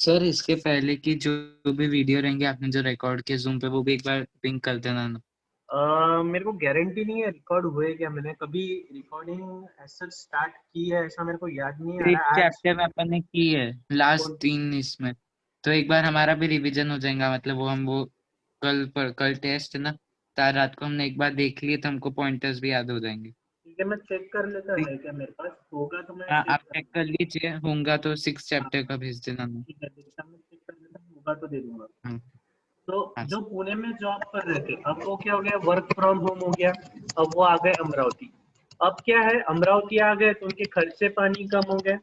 Sir इसके पहले की जो भी वीडियो रहेंगे आपने जो रिकॉर्ड किए जूम पे, वो भी एक बार पिंक कर देना ना। मेरे को गारंटी नहीं है रिकॉर्ड हुए क्या, मैंने कभी रिकॉर्डिंग ऐसा स्टार्ट की है ऐसा मेरे को याद नहीं आ एक रहा आज। चैप्टर में अपन ने की है लास्ट कौन- 3 इसमें, तो एक बार हमारा भी रिवीजन हो जाएगा। मतलब वो कल टेस्ट है ना, तो आज रात को हमने एक बार देख लिए तो हमको पॉइंटर्स भी याद हो जाएंगे। ठीक है, मैं चेक कर लेता ठीक। है क्या मेरे पास होगा तो मैं हाँ चेक आप कर चेक लूँगा। कर लीजिए, होगा तो 6 हाँ, चैप्टर का भेज देना ना। ठीक है, देखता मैं चेक कर लेता हूँ, होगा तो दे दूंगा। हाँ। तो हाँ जो पुणे में जॉब कर रहे थे अब वो क्या हो गया, वर्क फ्रॉम होम हो गया। अब वो आ गए अमरावती। अब क्या है, अमरावती आ गए तो उनके खर्चे पानी कम हो गए।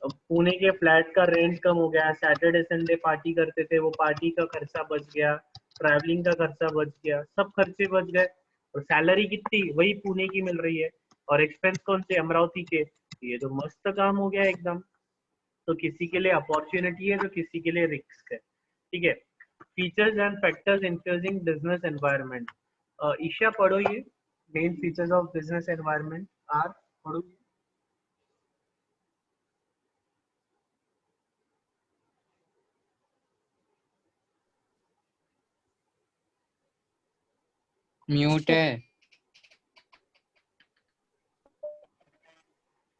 अब पुणे के फ्लैट का रेंट कम हो गया, सैटरडे संडे पार्टी करते थे, वो पार्टी का खर्चा बच गया, ट्रैवलिंग का खर्चा बच गया, सब खर्चे बच गए। और सैलरी कितनी वही पुणे की मिल रही है, और एक्सपेंस कौन से, अमरावती के। ये तो मस्त काम हो गया एकदम। तो किसी के लिए अपॉर्चुनिटी है तो किसी के लिए रिस्क है, ठीक है। Features and factors influencing business environment. Isha पढ़ो ये, main features of business environment are, पढ़ो। म्यूट है।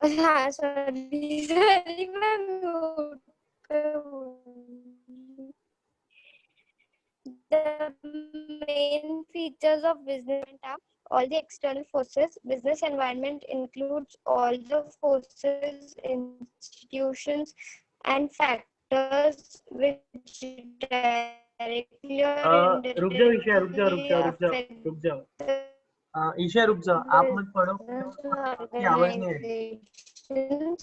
हाँ सॉरी सॉरी मैं म्यूट पे हूँ। The main features of business are all the external forces. Business environment includes all the forces, institutions, and factors which directly or रुक जाओ ईशा, रुक जाओ रुक indirectly जाओ रुक जाओ affect रुक जाओ। the ईशा रुक जाओ, आप मत पढ़ो, business आपकी आवाज नहीं आ रही। organizations.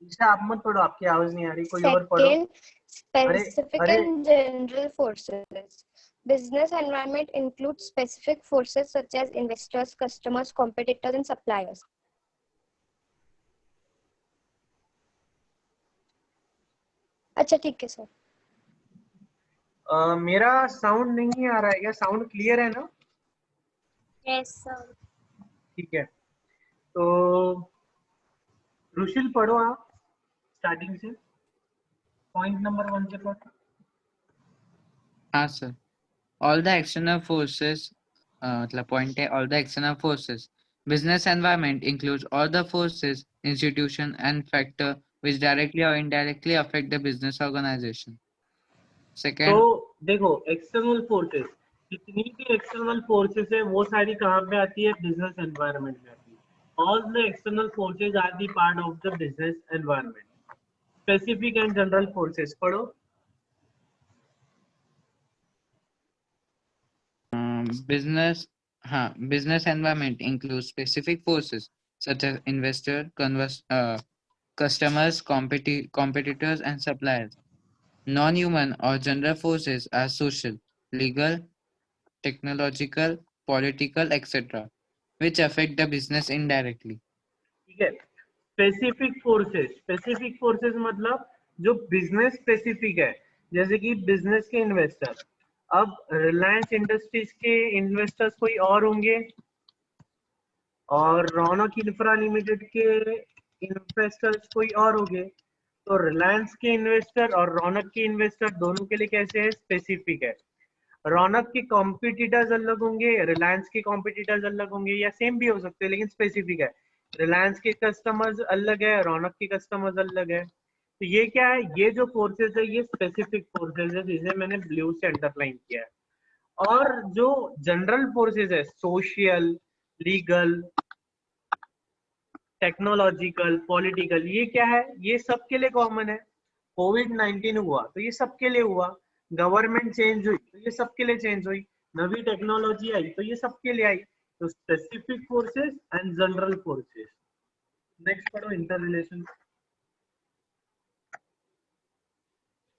ईशा आप मत पढ़ो, आपकी आवाज नहीं आ रही, कोई और पढ़ो। Second, अरे specific अरे, and general forces. Business environment includes specific forces such as investors, customers, competitors, and suppliers. अच्छा ठीक है सर। मेरा साउंड नहीं आ रहा है क्या, साउंड क्लियर है ना? Yes sir. ठीक है, तो रुशिल पढ़ो आप स्टार्टिंग से, पॉइंट नंबर 1 से पढ़ो। हाँ sir. All the external forces, मतलब point है, all the external forces. Business environment includes all the forces, institution, and factor which directly or indirectly affect the business organization. तो Second, देखो, external forces, जितनी भी external forces है वो सारी कहाँ पे आती है, बिजनेस एनवायरनमेंट में आती है। All the external forces are the part of the business environment. Specific and general forces पढ़ो। business, हाँ, business environment includes specific forces such as investor, customers, competitors, and suppliers. Non-human or general forces are social, legal, technological, political, etc., which affect the business indirectly. ठीक है, specific forces, specific forces मतलब जो business specific है, जैसे कि business के investor. अब Reliance industries के इन्वेस्टर्स कोई और होंगे, और रौनक इंफ्रा लिमिटेड के इन्वेस्टर्स कोई और होंगे। तो रिलायंस के इन्वेस्टर और रौनक के इन्वेस्टर दोनों के लिए कैसे है, स्पेसिफिक है। रौनक के कॉम्पिटिटर्स अलग होंगे, रिलायंस के कॉम्पिटिटर्स अलग होंगे, या सेम भी हो सकते हैं लेकिन स्पेसिफिक है। रिलायंस के कस्टमर्स अलग है, रौनक के कस्टमर्स अलग है। तो ये क्या है, ये जो फोर्सेस है ये स्पेसिफिक फोर्सेस है, जिसे मैंने ब्लू से अंडरलाइन किया है। और जो जनरल फोर्सेस है, सोशल, लीगल, टेक्नोलॉजिकल, पॉलिटिकल, ये क्या है, ये सबके लिए कॉमन है। कोविड-19 हुआ तो ये सबके लिए हुआ, गवर्नमेंट चेंज हुई तो ये सबके लिए चेंज हुई, नवी टेक्नोलॉजी आई तो ये सबके लिए आई। तो specific forces and general forces. Next पढ़ो, इंटर रिलेशन।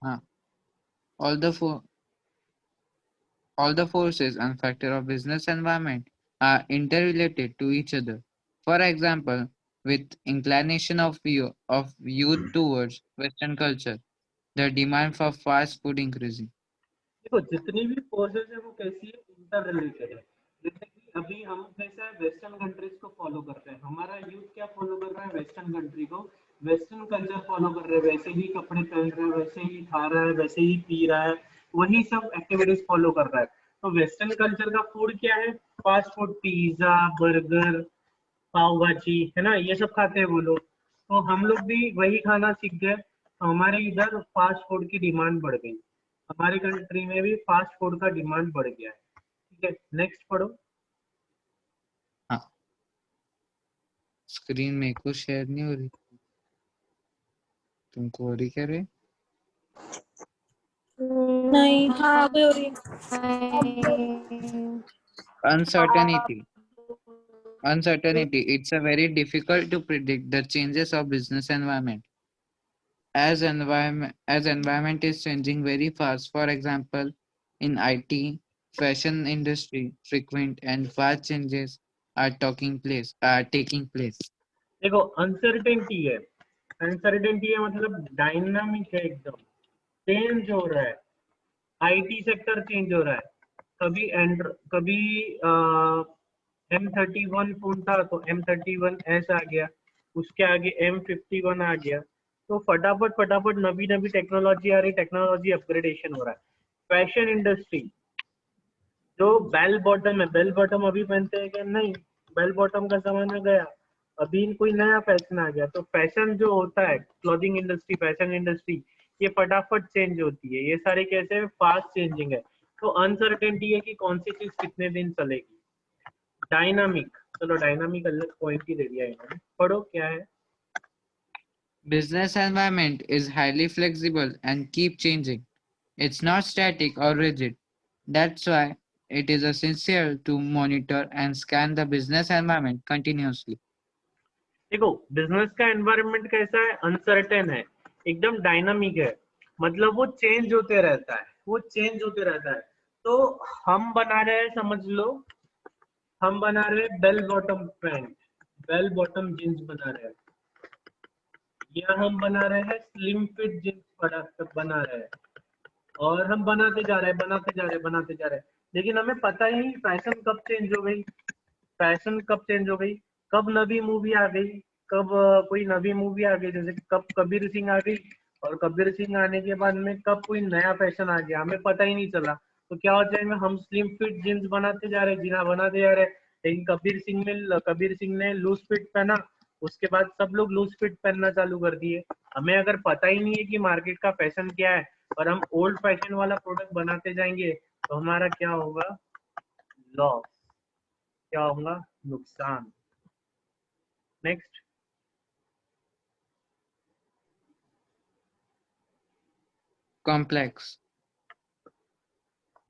हाँ, all the fo- all the forces and factors of business environment are interrelated to each other. For example, with inclination of youth towards Western culture, the demand for fast food increasing. देखो, जितनी भी forces है वो कैसी है, inter related है। जैसे कि अभी हम कैसा है, वेस्टर्न कंट्रीज को फॉलो करते हैं, हमारा यूथ क्या फॉलो कर रहा है, वेस्टर्न कंट्री को। वेस्टर्न कल्चर फॉलो कर रहे हैं, वैसे ही कपड़े पहन रहे हैं, वैसे ही खा रहा है, वैसे ही पी रहा है, वही सब एक्टिविटीज फॉलो कर रहा है। तो वेस्टर्न कल्चर का फूड क्या है? फास्ट फूड, पिज्जा, बर्गर, पाव भाजी, है ना, ये सब खाते हैं वो लोग। तो हम लोग भी वही खाना सीख गए, तो हमारे इधर फास्ट फूड की डिमांड बढ़ गई, हमारी कंट्री में भी फास्ट फूड का डिमांड बढ़ गया है। ठीक है, नेक्स्ट पढ़ो। हाँ, स्क्रीन मेरे को शेयर नहीं हो रही, तुमको हो रही कह रहे? नहीं, हाँ अभी हो रही है। Uncertainty. Uncertainty. It's a very difficult to predict the changes of business environment. As environment is changing very fast. For example, in IT, fashion industry, frequent and fast changes are taking place. देखो, uncertainty है, uncertainty है मतलब dynamic है एकदम, change हो रहा है। IT sector change हो रहा है, कभी M31 फोन था तो M31S आ गया, उसके आगे M51 आ गया। तो फटाफट फटाफट नवी नवी टेक्नोलॉजी आ रही, टेक्नोलॉजी अपग्रेडेशन हो रहा है। फैशन इंडस्ट्री, जो बेल बॉटम है, बेल बॉटम अभी पहनते हैं क्या? नहीं, बेल बॉटम का जमाना गया, अभी कोई नया फैशन आ गया। तो फैशन जो होता है, क्लॉथिंग इंडस्ट्री, फैशन इंडस्ट्री, ये फटाफट चेंज होती है, ये सारे कैसे फास्ट चेंजिंग है। तो अनसर्टेनिटी है कि कौन सी चीज कितने दिन चलेगी। डायनामिक, चलो डायनामिक अलग पॉइंट ही दे दिया इन्होंने, पढ़ो क्या है। Business environment is highly flexible and keep changing. It's not static or rigid. That's why it is essential to monitor and scan the business environment continuously. देखो, बिजनेस का एनवायरनमेंट कैसा है? अनसर्टेन है, एकदम डायनामिक है, मतलब वो चेंज होते रहता है, वो चेंज होते रहता है। तो हम बना रहे हैं, समझ लो, हम बना रहे हैं bell bottom pant, bell bottom jeans बना रहे हैं, या हम बना रहे हैं स्लिम फिट जींस बना रहे हैं, और हम बनाते जा रहे हैं, बनाते जा रहे हैं, बनाते जा रहे हैं, लेकिन हमें पता ही नहीं फैशन कब चेंज हो गई, फैशन कब चेंज हो गई, कब नवी मूवी आ गई, कब कोई नवी मूवी आ गई, जैसे कब कबीर सिंह आ गई, और कबीर सिंह आने के बाद में कब कोई नया फैशन आ गया, हमें पता ही नहीं चला। तो क्या हो जाएगा, हम स्लिम फिट जींस बनाते जा रहे हैं, जीना बनाते जा रहे हैं, लेकिन कबीर सिंह ने लूज फिट पहना, उसके बाद सब लोग लूज फिट पहनना चालू कर दिए। हमें अगर पता ही नहीं है कि मार्केट का फैशन क्या है, और हम ओल्ड फैशन वाला प्रोडक्ट बनाते जाएंगे, तो हमारा क्या होगा? लॉस, क्या होगा? नुकसान। Next. Complex.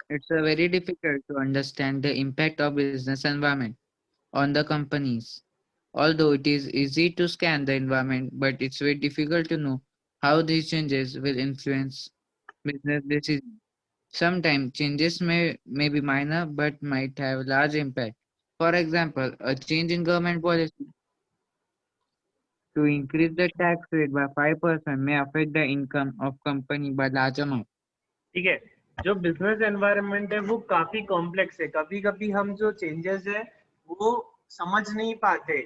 It's a very difficult to understand the impact of business environment on the companies. Although it is easy to scan the environment, but it's very difficult to know how these changes will influence business decisions. Sometimes changes may be minor but might have large impact. For example, a change in government policy to increase the tax rate by 5% may affect the income of company by large amount. ठीक है, जो business environment है वो काफी complex है, कभी कभी हम जो चेंजेस है वो समझ नहीं पाते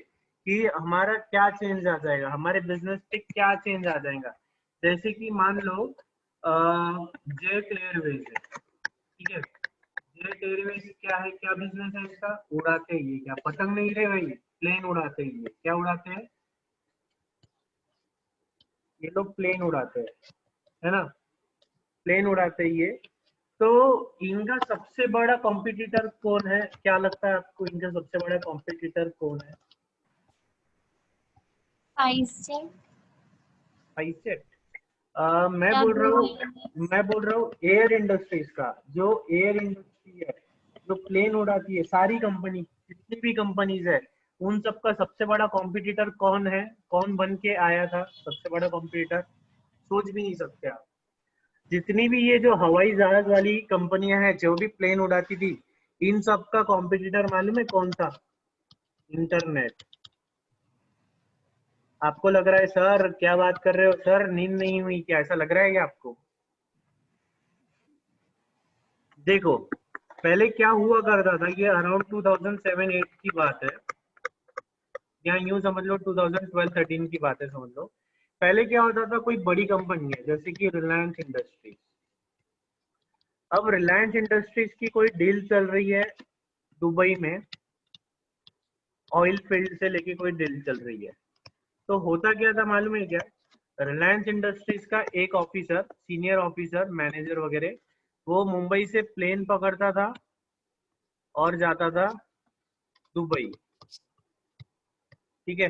कि हमारा क्या चेंज आ जाएगा, हमारे बिजनेस पे क्या चेंज आ जाएगा। जैसे कि मान लो जेट एयरवेज है, ठीक है, जेट एयरवेज क्या है, क्या बिजनेस है इसका? उड़ाते ही है, क्या पतंग नहीं रहे भाई, प्लेन उड़ाते ही है, क्या उड़ाते हैं ये लोग? प्लेन उड़ाते हैं, है ना, प्लेन उड़ाते ही है। तो इनका सबसे बड़ा कॉम्पिटिटर कौन है? क्या लगता है आपको, इनका सबसे बड़ा कॉम्पिटिटर कौन है? स्पाइसजेट। मैं बोल रहा हूँ एयर इंडस्ट्रीज का, जो एयर इंडस्ट्री है, जो प्लेन उड़ाती है, सारी कंपनी, जितनी भी कंपनीज है, उन सबका सबसे बड़ा कॉम्पिटिटर कौन है? कौन बन के आया था सबसे बड़ा कॉम्पिटिटर? सोच भी नहीं सकते आप। जितनी भी ये जो हवाई जहाज वाली कंपनियां हैं, जो भी प्लेन उड़ाती थी, इन सब का कॉम्पिटिटर मालूम है कौन था? इंटरनेट। आपको लग रहा है सर क्या बात कर रहे हो सर, नींद नहीं हुई क्या, ऐसा लग रहा है क्या आपको? देखो, पहले क्या हुआ करता था, ये अराउंड 2007-8 की बात है, या यूं समझ लो 2012-13 की बात है, समझ लो। पहले क्या होता था, कोई बड़ी कंपनी है जैसे कि रिलायंस इंडस्ट्रीज, अब रिलायंस इंडस्ट्रीज की कोई डील चल रही है दुबई में, ऑयल फील्ड से लेके कोई डील चल रही है, तो होता क्या था मालूम है क्या, रिलायंस इंडस्ट्रीज का एक ऑफिसर, सीनियर ऑफिसर, मैनेजर वगैरह, वो मुंबई से प्लेन पकड़ता था और जाता था दुबई। ठीक है,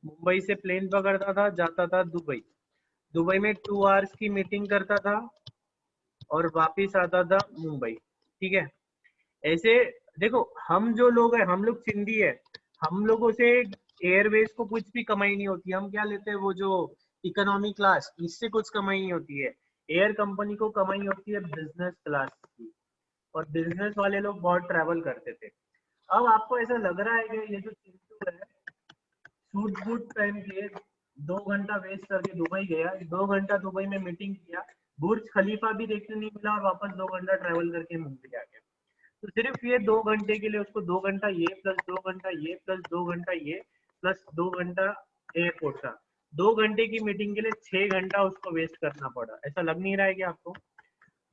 मुंबई से प्लेन पकड़ता था, जाता था दुबई, दुबई में 2 आवर्स की मीटिंग करता था और वापिस आता था मुंबई। ठीक है, ऐसे देखो, हम जो लोग हैं, हम लोग सिंधी है, हम लोगों से एयरवेज को कुछ भी कमाई नहीं होती, हम क्या लेते हैं, वो जो इकोनॉमी क्लास, इससे कुछ कमाई नहीं होती है। एयर कंपनी को कमाई होती है बिजनेस क्लास की, और बिजनेस वाले लोग बहुत ट्रैवल करते थे। अब आपको ऐसा लग रहा है कि ये जो चिंटू है, सूट बूट पहन के 2 घंटा वेस्ट करके दुबई गया, 2 घंटा दुबई में मीटिंग किया, बुर्ज खलीफा भी देखने नहीं मिला, और वापस 2 घंटा ट्रैवल करके मुंबई आ गया। तो सिर्फ ये 2 घंटे के लिए उसको 2 घंटा ये प्लस 2 घंटा ये प्लस 2 घंटा ये प्लस 2 घंटा एयरपोर्ट का, 2 घंटे की मीटिंग के लिए 6 घंटा उसको वेस्ट करना पड़ा। ऐसा लग नहीं रहा है क्या आपको?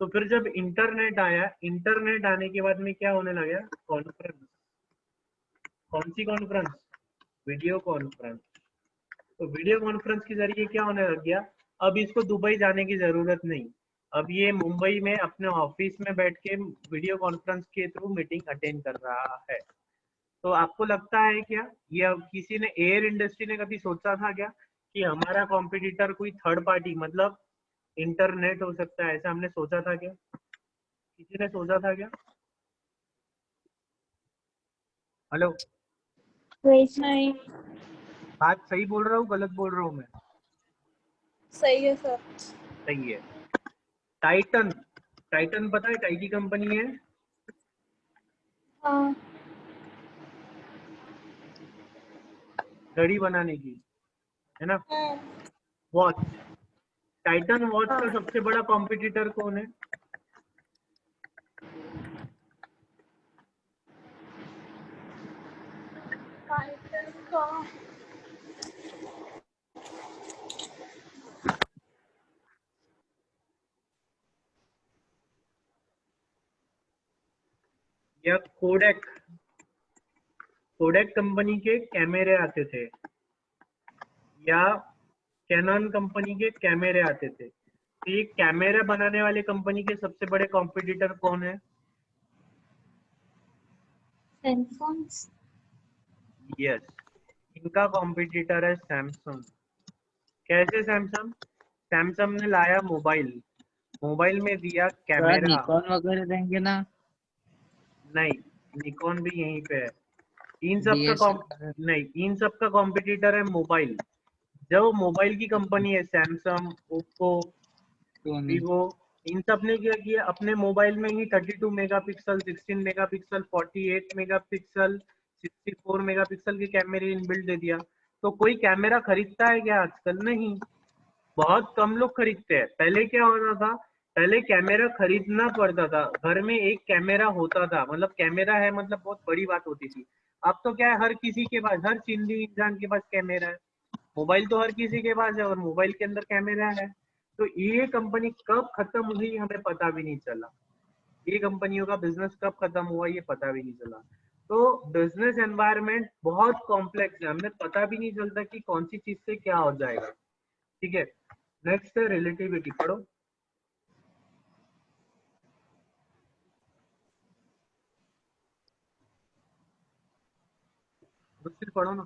तो फिर जब इंटरनेट आया, इंटरनेट आने के बाद में क्या होने लगा, कॉन्फ्रेंस। कौन सी कॉन्फ्रेंस? Video conference. तो वीडियो कॉन्फ्रेंस के जरिए क्या होने लग गया, अब इसको दुबई जाने की जरूरत नहीं, अब ये मुंबई में अपने ऑफिस में बैठ के वीडियो कॉन्फ्रेंस के थ्रू मीटिंग अटेंड कर रहा है। तो आपको लगता है क्या, ये किसी ने, एयर इंडस्ट्री ने कभी सोचा था क्या कि हमारा कॉम्पिटिटर कोई थर्ड पार्टी मतलब इंटरनेट हो सकता है? ऐसा हमने सोचा था क्या? किसी ने सोचा था क्या? हेलो, नहीं, बात सही बोल रहा हूँ गलत बोल रहा हूँ मैं? सही है सर। सही है। टाइटन, टाइटन पता है टाई की कंपनी है, हाँ, घड़ी बनाने की, है ना, वॉच। टाइटन वॉच का सबसे बड़ा कॉम्पिटिटर कौन है? या कोडेक, कोडेक कंपनी के कैमरे आते थे, या कैनन कंपनी के कैमरे आते थे। तो ये कैमरा बनाने वाले कंपनी के सबसे बड़े कॉम्पिटिटर कौन है? सैमसंग। यस, इनका कॉम्पिटिटर है सैमसंग। कैसे सैमसंग? सैमसंग ने लाया मोबाइल, मोबाइल में दिया थोड़ा कैमरा। निकॉन वगैरह देंगे ना, नहीं, निकॉन भी यहीं पे है। इन सब का DSLR नहीं, इन सब का कॉम्पिटिटर है मोबाइल। जो मोबाइल की कंपनी है, सैमसंग, ओप्पो, सोनी। वीवो, इन सब ने क्या किया, अपने मोबाइल में ही 32 मेगापिक्सल, 16 मेगापिक्सल, 48 मेगापिक्सल, 64 मेगापिक्सल के कैमरे इनबिल्ट दे दिया। तो कोई कैमरा खरीदता है क्या आजकल? नहीं, बहुत कम लोग खरीदते हैं। पहले क्या होता था, पहले कैमरा खरीदना पड़ता था, घर में एक कैमरा होता था, मतलब कैमरा है मतलब बहुत बड़ी बात होती थी। अब तो क्या है, हर किसी के पास, हर सिंधी इंसान के पास कैमरा है, मोबाइल तो हर किसी के पास है, और मोबाइल के अंदर कैमरा है। तो ये कंपनी कब खत्म हुई हमें पता भी नहीं चला, ये कंपनियों का बिजनेस कब खत्म हुआ ये पता भी नहीं चला। तो बिजनेस एनवायरनमेंट बहुत कॉम्प्लेक्स है, हमें पता भी नहीं चलता कि कौन सी चीज से क्या हो जाएगा। ठीक है, नेक्स्ट है रिलेटिविटी, पढ़ो, मुझसे पढ़ो ना।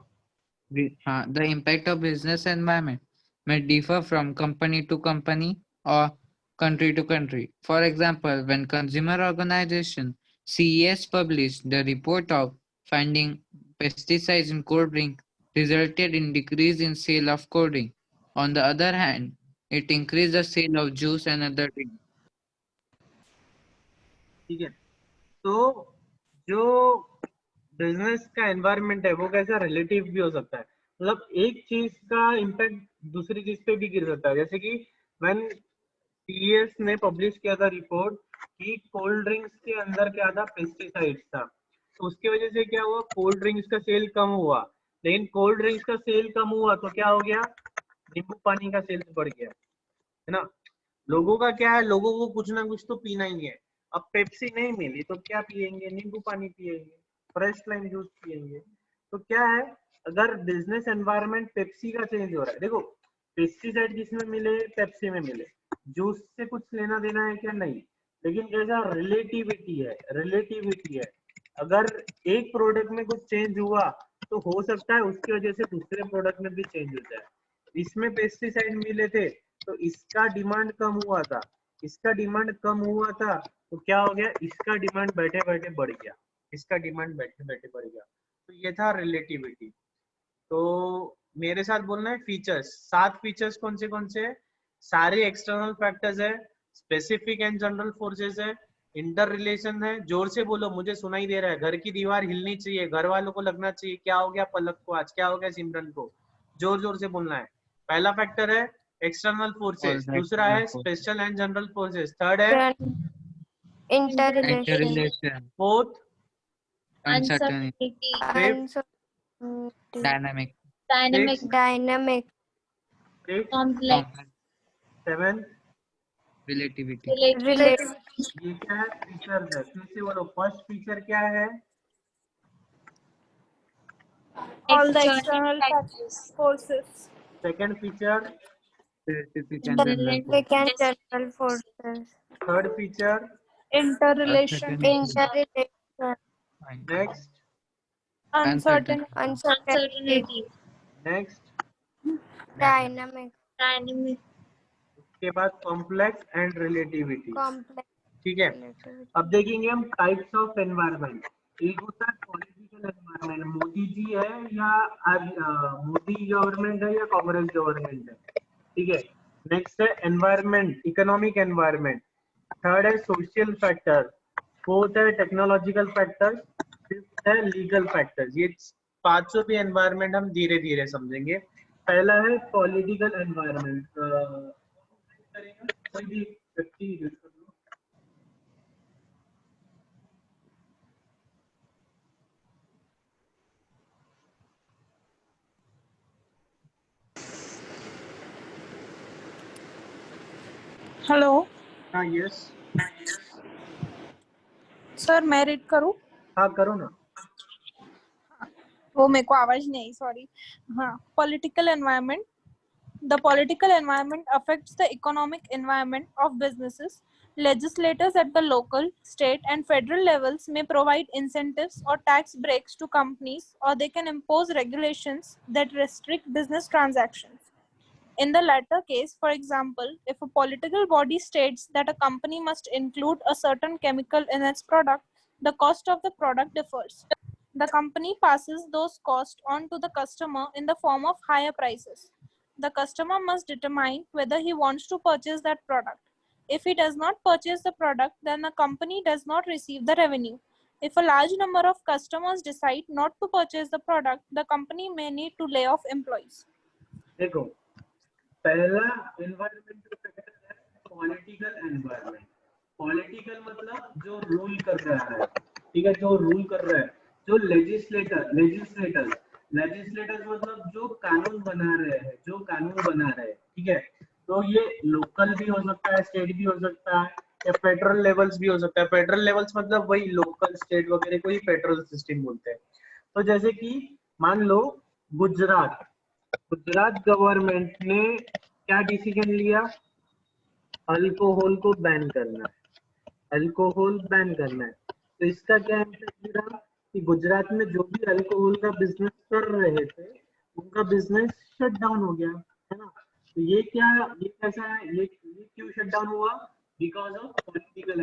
The impact of business environment may differ from company to company or country to country. For example, when consumer organization CES published the report of finding pesticides in cold drink resulted in decrease in sale of cold drink. On the other hand, it increased the sale of juice and other drinks. ठीक है, तो जो business का environment है वो कैसा relative भी हो सकता है, मतलब एक चीज का इम्पैक्ट दूसरी चीज पे भी गिर सकता है। जैसे कि व्हेन सीएस ने पब्लिश किया था रिपोर्ट कि कोल्ड ड्रिंक्स के अंदर क्या था, पेस्टिसाइड्स था, तो उसकी वजह से क्या हुआ, कोल्ड ड्रिंक्स का सेल कम हुआ। लेकिन कोल्ड ड्रिंक्स का सेल कम हुआ तो क्या हो गया, नींबू पानी का सेल्स बढ़ गया, है ना। लोगों का क्या है, लोगों को कुछ ना कुछ तो पीना ही है। अब पेप्सी नहीं मिली तो क्या पियेंगे, नींबू पानी पियेंगे, फ्रेश लाइम जूस पियेंगे। तो क्या है, अगर बिजनेस एनवायरनमेंट पेप्सी का चेंज हो रहा है, देखो पेस्टिसाइड जिसमें मिले पेप्सी में मिले, जूस से कुछ लेना देना है क्या, नहीं। लेकिन कैसा रिलेटिविटी है, रिलेटिविटी है। अगर एक प्रोडक्ट में कुछ चेंज हुआ तो हो सकता है उसकी वजह से दूसरे प्रोडक्ट में भी चेंज हो जाए। इसमें पेस्टिसाइड मिले थे तो इसका डिमांड कम हुआ था, इसका डिमांड कम हुआ था तो क्या हो गया, इसका डिमांड बैठे बैठे बढ़ गया, इसका डिमांड बैठे बैठे बढ़ गया। तो ये था रिलेटिविटी। तो मेरे साथ बोलना है फीचर्स, 7 फीचर्स कौन से है, सारे एक्सटर्नल फैक्टर्स है, स्पेसिफिक एंड जनरल फोर्सेस है, इंटर रिलेशन है। जोर से बोलो, मुझे सुनाई दे रहा है, घर की दीवार हिलनी चाहिए, घर वालों को लगना चाहिए क्या हो गया पलक को आज, क्या हो गया सिमरन को। जोर जोर से बोलना है। पहला फैक्टर है एक्सटर्नल All फोर्सेस, the दूसरा external है forces. Special and general forces, third है, Interrelation. Interrelation, fourth, uncertainty, Uncertainty. Fifth, Uncertainty. dynamic, Dynamic. Six, Dynamic. Six, Complex. complex, seven. relativity. Relative. Relative. ये क्या है, फीचर्स है। फिर से बोलो, फर्स्ट फीचर क्या है, All the external forces. Second feature, Specific and general forces. Specific and general forces. Third feature, Interrelation. Uncertainty, Interrelation. Next, Uncertain. Uncertainty. Uncertainty. Next, dynamic, Dynamic. Dynamic. उसके बाद कॉम्प्लेक्स एंड रिलेटिविटी। Complex. ठीक है, Relativity. अब देखेंगे हम types of environment. एक होता है पॉलिटिकल एनवायरनमेंट, मोदी जी है या मोदी गवर्नमेंट है या कांग्रेस गवर्नमेंट है, ठीक है। नेक्स्ट है एनवायरनमेंट, इकोनॉमिक एनवायरनमेंट। थर्ड है सोशल फैक्टर, फोर्थ है टेक्नोलॉजिकल फैक्टर, फिफ्थ है लीगल फैक्टर्स। ये पांचों भी एनवायरनमेंट हम धीरे धीरे समझेंगे। पहला है पॉलिटिकल एनवायरनमेंट, कोई भी व्यक्ति यूज कर लो। हेलो हाँ यस, सर, मैं रीड करूँ? हाँ करो ना। वो मेरे को आवाज नहीं, सॉरी। हाँ, political environment. The political environment affects the economic environment of businesses. Legislators at the local, state, and federal levels may provide incentives or tax breaks to companies, or they can impose regulations that restrict business transactions. In the latter case, for example, if a political body states that a company must include a certain chemical in its product, the cost of the product differs. The company passes those costs on to the customer in the form of higher prices. The customer must determine whether he wants to purchase that product. If he does not purchase the product, then the company does not receive the revenue. If a large number of customers decide not to purchase the product, the company may need to lay off employees. देखो, पहला environmental factor है political environment. Political मतलब जो rule कर रहा है, ठीक है, जो रूल कर रहा है, जो लेजिस्लेटर्स मतलब जो कानून बना रहे हैं, जो कानून बना रहे हैं, ठीक है। तो ये लोकल भी हो सकता है, स्टेट भी हो सकता है, या फेडरल लेवल्स भी हो सकता है। फेडरल लेवल्स मतलब वही लोकल स्टेट वगैरह को ही फेडरल सिस्टम बोलते हैं। तो जैसे कि मान लो गुजरात गवर्नमेंट ने क्या डिसीजन लिया, अल्कोहल को बैन करना है, अल्कोहल बैन करना है। तो इसका क्या इम्पैक्ट रहा कि गुजरात में जो भी अल्कोहल का बिजनेस कर रहे थे उनका बिजनेस शट डाउन हो गया, है ना। तो ये कैसा है, ये क्यों शट डाउन हुआ, because of political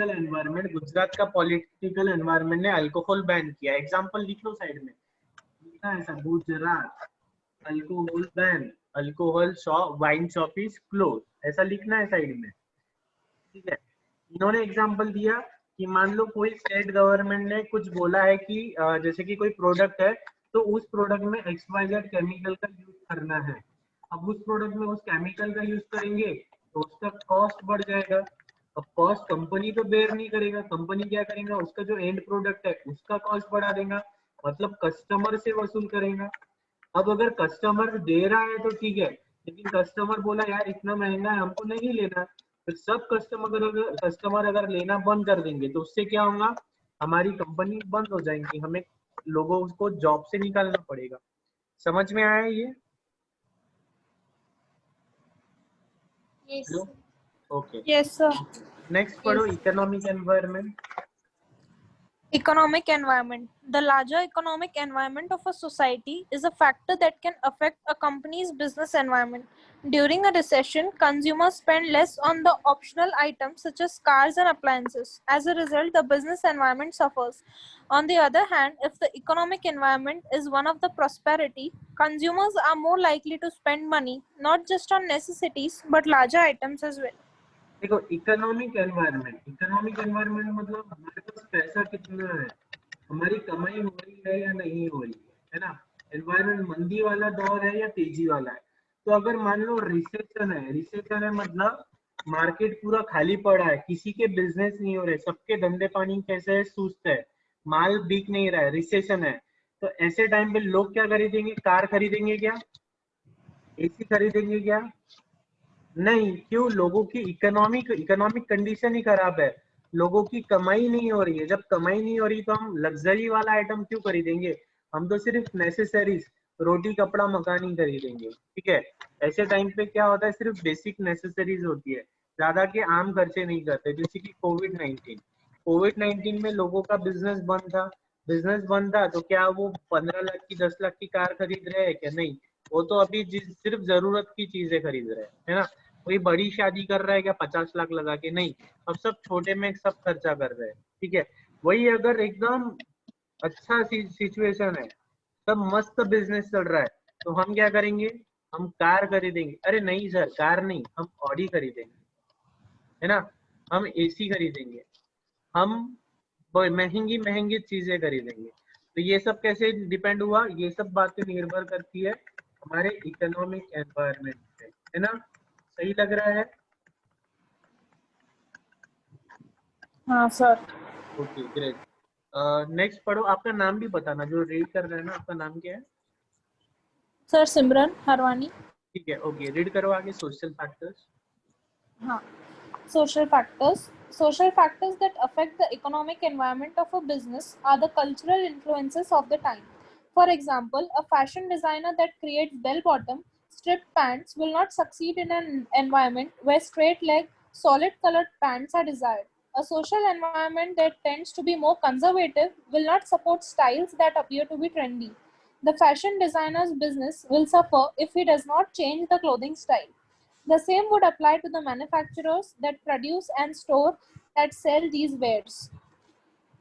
environment. Gujarat का पॉलिटिकल एनवायरनमेंट ने अल्कोहल बैन किया। एग्जाम्पल लिख लो साइड में, ऐसा Gujarat alcohol ban, alcohol shop, wine shop is close, ऐसा लिखना है साइड में, ठीक है। इन्होंने एग्जांपल दिया कि मान लो कोई स्टेट गवर्नमेंट ने कुछ बोला है कि जैसे कि कोई प्रोडक्ट है तो उस प्रोडक्ट में XYZ केमिकल का यूज करना है। अब उस प्रोडक्ट में उस केमिकल का यूज करेंगे तो उसका कॉस्ट बढ़ जाएगा। अब कॉस्ट कंपनी तो बेयर नहीं करेगा, कंपनी क्या करेगा, उसका जो एंड प्रोडक्ट है उसका कॉस्ट बढ़ा देगा, मतलब कस्टमर से वसूल करेगा। अब अगर कस्टमर दे रहा है तो ठीक है, लेकिन कस्टमर बोला यार इतना महंगा है हमको नहीं लेना, तो सब कस्टमर अगर लेना बंद कर देंगे तो उससे क्या होगा, हमारी कंपनी बंद हो जाएंगी, हमें लोगों को जॉब से निकालना पड़ेगा। समझ में आया ये? Yes. Hello, okay. Yes, sir. Next पढ़ो Yes. Economic environment. Economic environment. The larger economic environment of a society is a factor that can affect a company's business environment. During a recession, consumers spend less on the optional items such as cars and appliances. As a result, the business environment suffers. On the other hand, if the economic environment is one of the prosperity, consumers are more likely to spend money not just on necessities but larger items as well. देखो economic environment मतलब हमारे पास पैसा कितना है, हमारी कमाई हो रही है या नहीं हो रही है ना। एनवायरनमेंट मंदी वाला दौर है या तेजी वाला है। तो अगर मान लो रिसेशन है मतलब मार्केट पूरा खाली पड़ा है, किसी के बिजनेस नहीं हो रहे, सबके धंधे पानी कैसे है, सुस्त है, माल बिक नहीं रहा है, रिसेशन है, तो ऐसे टाइम पे लोग क्या खरीदेंगे, कार खरीदेंगे क्या, एसी खरीदेंगे क्या, नहीं। क्यों? लोगों की इकोनॉमिक कंडीशन ही खराब है, लोगों की कमाई नहीं हो रही है। जब कमाई नहीं हो रही तो हम लग्जरी वाला आइटम क्यों खरीदेंगे, हम तो सिर्फ नेसेसरीज, रोटी कपड़ा मकान ही खरीदेंगे, ठीक है। ऐसे टाइम पे क्या होता है, सिर्फ बेसिक नेसेसरीज होती है, ज्यादा के आम खर्चे नहीं करते। जैसे कि कोविड 19 में लोगों का बिजनेस बंद था तो क्या वो 15 लाख की 10 लाख की कार खरीद रहे हैं क्या, नहीं। वो तो अभी सिर्फ जरूरत की चीजें खरीद रहे हैं, है ना। कोई बड़ी शादी कर रहा है क्या 50 लाख लगा के, नहीं। अब सब छोटे में सब खर्चा कर रहे हैं, ठीक है। वही अगर एकदम अच्छा सिचुएशन है, सब मस्त बिजनेस चल रहा है, तो हम क्या करेंगे, हम कार खरीदेंगे। अरे नहीं सर, कार नहीं, हम ऑडी खरीदेंगे, है ना, हम एसी खरीदेंगे, हम महंगी महंगी चीजें खरीदेंगे। तो ये सब कैसे डिपेंड हुआ, ये सब बातें निर्भर करती है हमारे इकोनॉमिक एनवायरनमेंट पे, है ना। सही लग रहा है? हाँ सर. Okay great. नेक्स्ट पढ़ो। आपका नाम भी बताना, जो रीड कर रहे हैं ना, आपका नाम क्या है? Sir Simran Harwani. ठीक है, ओके, रीड करो आगे। Social factors. हाँ. Social factors. Social factors that affect the economic environment of a business are the cultural influences of the time. For example, a fashion designer that creates bell-bottom, striped pants will not succeed in an environment where straight-leg, solid-colored pants are desired. A social environment that tends to be more conservative will not support styles that appear to be trendy. The fashion designer's business will suffer if he does not change the clothing style. The same would apply to the manufacturers that produce and store that sell these wares.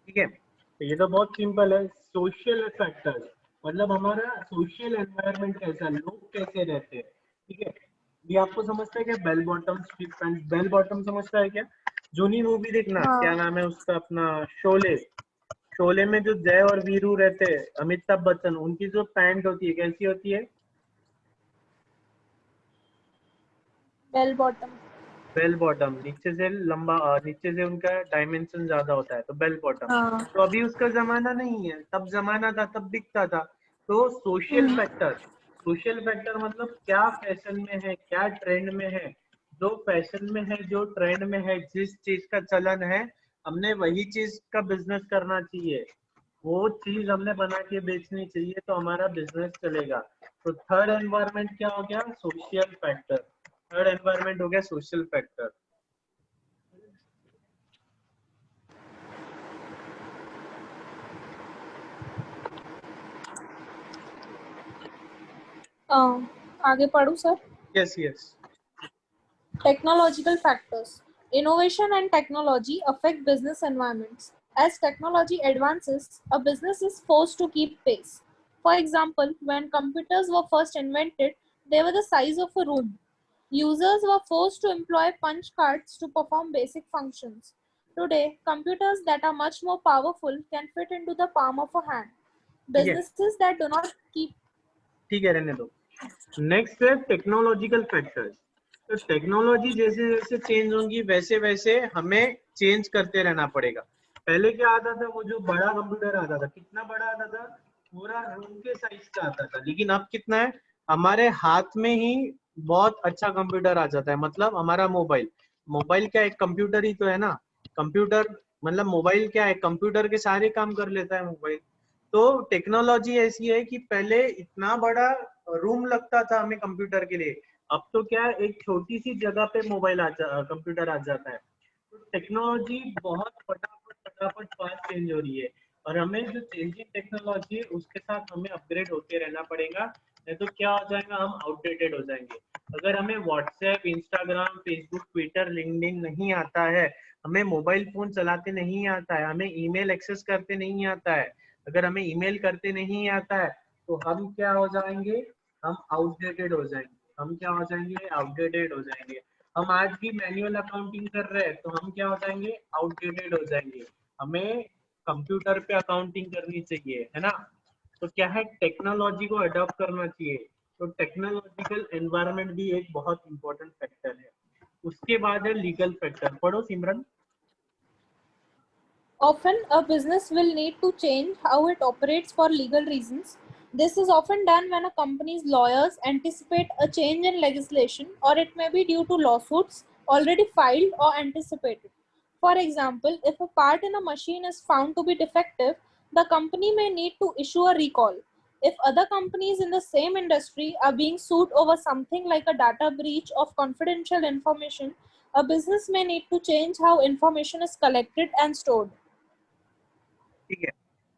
ठीक है, तो ये तो बहुत simple है। Social factors मतलब हमारा social environment कैसा, लोग कैसे रहते हैं, ठीक है। ये आपको समझता है क्या, bell bottom strip pant, bell bottom समझता है क्या? जूनी मूवी देखना, क्या नाम है उसका, अपना शोले। शोले में जो जय और वीरू रहते हैं, अमिताभ बच्चन, उनकी जो पैंट होती है कैसी होती है? Bell bottom. बेल बॉटम, नीचे से लंबा, नीचे से उनका डायमेंशन ज्यादा होता है, तो बेल बॉटम। तो अभी उसका जमाना नहीं है, तब जमाना था, तब बिकता था। तो सोशल फैक्टर मतलब क्या फैशन में है, क्या ट्रेंड में है, जो फैशन में है, जो ट्रेंड में है, जिस चीज का चलन है, हमने वही चीज का बिजनेस करना चाहिए, वो चीज हमने बना के बेचनी चाहिए, तो हमारा बिजनेस चलेगा। तो थर्ड एनवायरनमेंट क्या हो गया, सोशल फैक्टर। थर्ड एनवायरनमेंट हो गया सोशल फैक्टर। आगे पढ़ूं sir? Yes yes. Technological factors. Innovation and technology affect business environments. As technology advances, a business is forced to keep pace. For example, when computers were first invented, they were the size of a room. Users were forced to employ punch cards to perform basic functions. Today, computers that are much more powerful can fit into the palm of a hand. Businesses that do not keep. ठीक है, रहने दो। Next है technological factors. तो technology जैसे जैसे change होंगी वैसे वैसे हमें चेंज करते रहना पड़ेगा। पहले क्या आता था, वो जो बड़ा कंप्यूटर आता था, कितना बड़ा आता था, पूरा रूम के साइज का आता था, लेकिन अब कितना है, हमारे हाथ में ही बहुत अच्छा कंप्यूटर आ जाता है। मतलब हमारा मोबाइल, मोबाइल क्या एक कंप्यूटर ही तो है ना। कंप्यूटर मतलब मोबाइल क्या है, कंप्यूटर के सारे काम कर लेता है मोबाइल। तो टेक्नोलॉजी ऐसी है कि पहले इतना बड़ा रूम लगता था हमें कंप्यूटर के लिए, अब तो क्या है, एक छोटी सी जगह पे मोबाइल कंप्यूटर आ जाता है। तो टेक्नोलॉजी बहुत फटाफट फटाफट फास्ट चेंज हो रही है, और हमें जो चेंजिंग टेक्नोलॉजी है उसके साथ हमें अपग्रेड होते रहना पड़ेगा, नहीं तो क्या हो जाएगा, हम आउटडेटेड हो जाएंगे। अगर हमें WhatsApp, Instagram, Facebook, Twitter, LinkedIn नहीं आता है, हमें मोबाइल फोन चलाते नहीं आता है, हमें ईमेल एक्सेस करते नहीं आता है, अगर हमें ईमेल करते नहीं आता है, तो हम क्या हो जाएंगे, हम आउटडेटेड हो जाएंगे। हम क्या हो जाएंगे, आउटडेटेड हो जाएंगे। हम आज भी मैनुअल अकाउंटिंग कर रहे हैं, तो हम क्या हो जाएंगे, आउटडेटेड हो जाएंगे। हमें कंप्यूटर पे अकाउंटिंग करनी चाहिए, है ना। तो क्या है, टेक्नोलॉजी को अडॉप्ट करना चाहिए। तो टेक्नोलॉजिकल एनवायरनमेंट भी एक बहुत इंपॉर्टेंट फैक्टर है। उसके बाद है लीगल फैक्टर। पढ़ो सिमरन। Often, a business will need to change how it operates for legal reasons. This is often done when a company's lawyers anticipate a change in legislation, or it may be due to lawsuits already filed or anticipated. For example, if a part in a machine is found to be defective, the company may need to issue a recall. If other companies in the same industry are being sued over something like a data breach of confidential information, a business may need to change how information is collected and stored. ठीक है।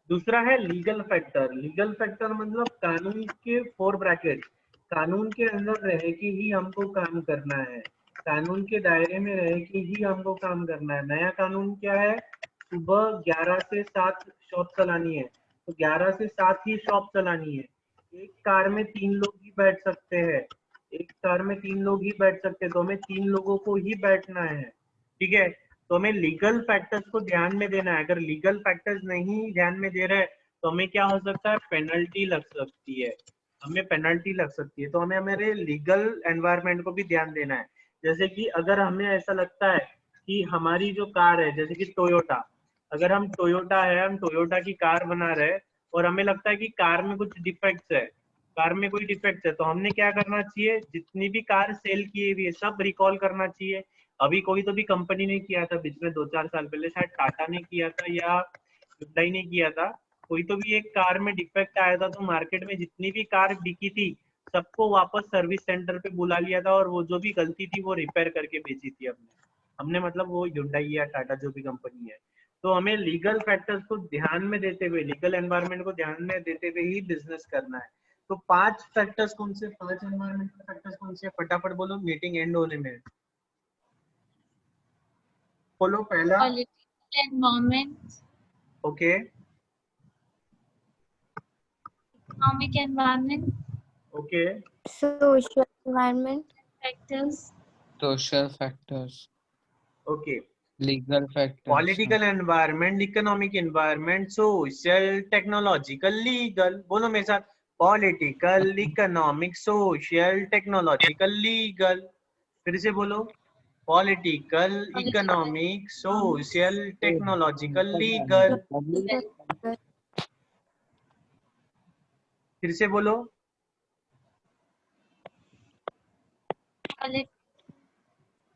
दूसरा है legal factor. Legal factor मतलब कानून के four bracket, कानून के अंदर रह के ही हमको काम करना है, कानून के दायरे में रह के ही हमको काम करना है। नया कानून क्या है, सुबह 11 से 7 शॉप चलानी है, तो 11 से 7 ही शॉप चलानी है। एक कार में 3 लोग ही बैठ सकते हैं, एक कार में 3 लोग ही बैठ सकते हैं, तो हमें 3 लोगों को ही बैठना है। ठीक है, तो हमें लीगल फैक्टर्स को ध्यान में देना है। अगर लीगल फैक्टर्स नहीं ध्यान में दे रहे तो हमें क्या हो सकता है, पेनल्टी लग सकती है, हमें पेनल्टी लग सकती है। तो हमें हमारे लीगल एनवायरनमेंट को भी ध्यान देना है। जैसे कि अगर हमें ऐसा लगता है कि हमारी जो कार है, जैसे कि टोयोटा, अगर हम टोयोटा है, हम टोयोटा की कार बना रहे हैं और हमें लगता है कि कार में कुछ डिफेक्ट्स है, कार में कोई डिफेक्ट है, तो हमने क्या करना चाहिए, जितनी भी कार सेल की हुई है सब रिकॉल करना चाहिए। अभी कोई तो भी कंपनी ने किया था बीच में 2-4 साल पहले, शायद टाटा ने किया था या हुंडई ने किया था। कोई तो भी एक कार में डिफेक्ट आया था, तो मार्केट में जितनी भी कार बिकी थी सबको वापस सर्विस सेंटर पे बुला लिया था, और वो जो भी गलती थी वो रिपेयर करके बेची थी हमने हमने मतलब वो हुंडई या टाटा जो भी कंपनी है। तो हमें लीगल फैक्टर्स को ध्यान में देते हुए, लीगल एनवायरनमेंट को ध्यान में देते हुए ही बिजनेस करना है। तो 5 फैक्टर्स कौन से, 5 एनवायरमेंटल फैक्टर्स कौन से, फटाफट बोलो, मीटिंग एंड होने में। बोलो पहला। Political environment, okay, economic environment, okay, Social environment. factors, social factors, okay. legal factors. Political environment, economic environment, social, technological, legal. बोलो मेरे साथ, political, economic, social, technological, legal. फिर से बोलो, political, political, economic, economic, social, technological, legal. legal, फिर से बोलो, polit-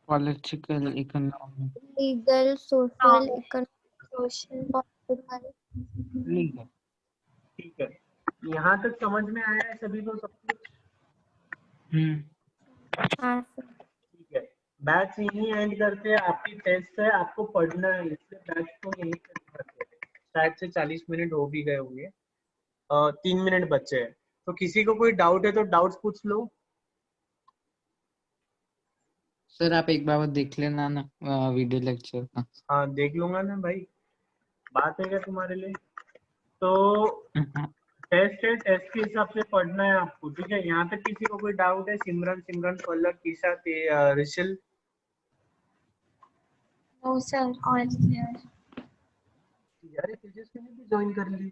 Political, economic, Legal, social, economic, economic, social, political. legal. ठीक है। यहाँ तक समझ में आया है सभी को सब कुछ? हाँ sir. ठीक है, बैच यही एंड करते हैं। आपकी टेस्ट है, आपको पढ़ना है, इसलिए बैच को यही एंड करते हैं। शायद से 40 मिनट हो भी गए होंगे, 3 मिनट बचे हैं। तो किसी को कोई डाउट है तो डाउट्स पूछ लो। सर आप एक बार देख लेना ना वीडियो लेक्चर का। हाँ देख लूंगा ना भाई, बात है क्या तुम्हारे लिए। तो टेस्ट है, टेस्ट के हिसाब से पढ़ना है आपको। ठीक है, यहाँ तक किसी को कोई डाउट है? सिमरन, Pallav, कीशा, रिशल। no sir, all clear. यार तेजस्वी ने भी ज्वाइन कर ली।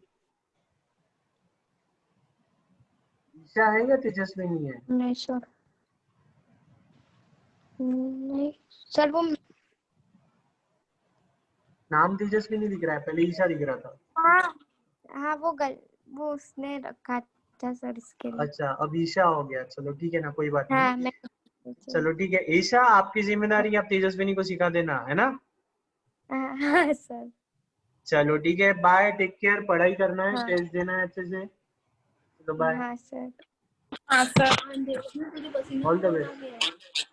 ईशा है या तेजस्वी नहीं है? नहीं सर, नहीं सर, वो नाम तेजस्वी नहीं दिख रहा है, पहले ईशा दिख रहा था। हाँ हाँ वो वो उसने रखा था सर इसके लिए। अच्छा, अब ईशा हो गया, चलो ठीक है ना, कोई बात नहीं। हाँ मैं चलो ठीक है ईशा, आपकी जिम्मेदारी है आप तेजस्विनी को सिखा देना, है ना। हाँ सर। चलो ठीक है, बाय, टेक केयर, पढ़ाई करना है, हाँ। टेस्ट देना है अच्छे से। चलो बाय, हाँ सर। हाँ सर। All the best.